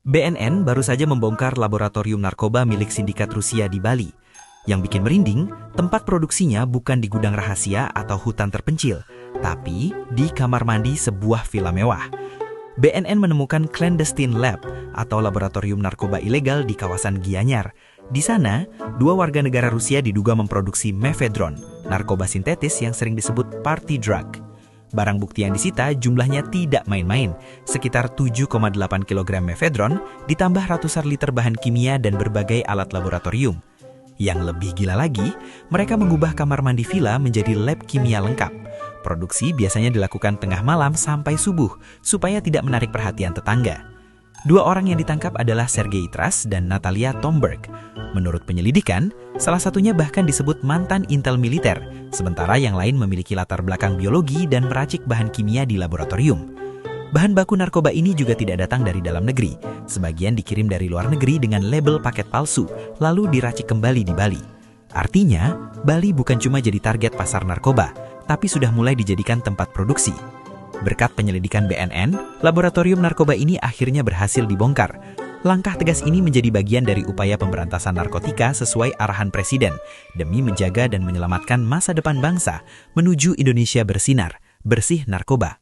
BNN baru saja membongkar laboratorium narkoba milik sindikat Rusia di Bali. Yang bikin merinding, tempat produksinya bukan di gudang rahasia atau hutan terpencil, tapi di kamar mandi sebuah villa mewah. BNN menemukan clandestine lab atau laboratorium narkoba ilegal di kawasan Gianyar. Di sana, 2 warga negara Rusia diduga memproduksi mefedron, narkoba sintetis yang sering disebut party drug. Barang bukti yang disita jumlahnya tidak main-main, sekitar 7,8 kg mefedron ditambah ratusan liter bahan kimia dan berbagai alat laboratorium. Yang lebih gila lagi, mereka mengubah kamar mandi villa menjadi lab kimia lengkap. Produksi biasanya dilakukan tengah malam sampai subuh, supaya tidak menarik perhatian tetangga. 2 orang yang ditangkap adalah Sergei Tras dan Natalia Tomberg. Menurut penyelidikan, salah satunya bahkan disebut mantan intel militer, sementara yang lain memiliki latar belakang biologi dan meracik bahan kimia di laboratorium. Bahan baku narkoba ini juga tidak datang dari dalam negeri. Sebagian dikirim dari luar negeri dengan label paket palsu, lalu diracik kembali di Bali. Artinya, Bali bukan cuma jadi target pasar narkoba, tapi sudah mulai dijadikan tempat produksi. Berkat penyelidikan BNN, laboratorium narkoba ini akhirnya berhasil dibongkar. Langkah tegas ini menjadi bagian dari upaya pemberantasan narkotika sesuai arahan Presiden, demi menjaga dan menyelamatkan masa depan bangsa menuju Indonesia bersinar, bersih narkoba.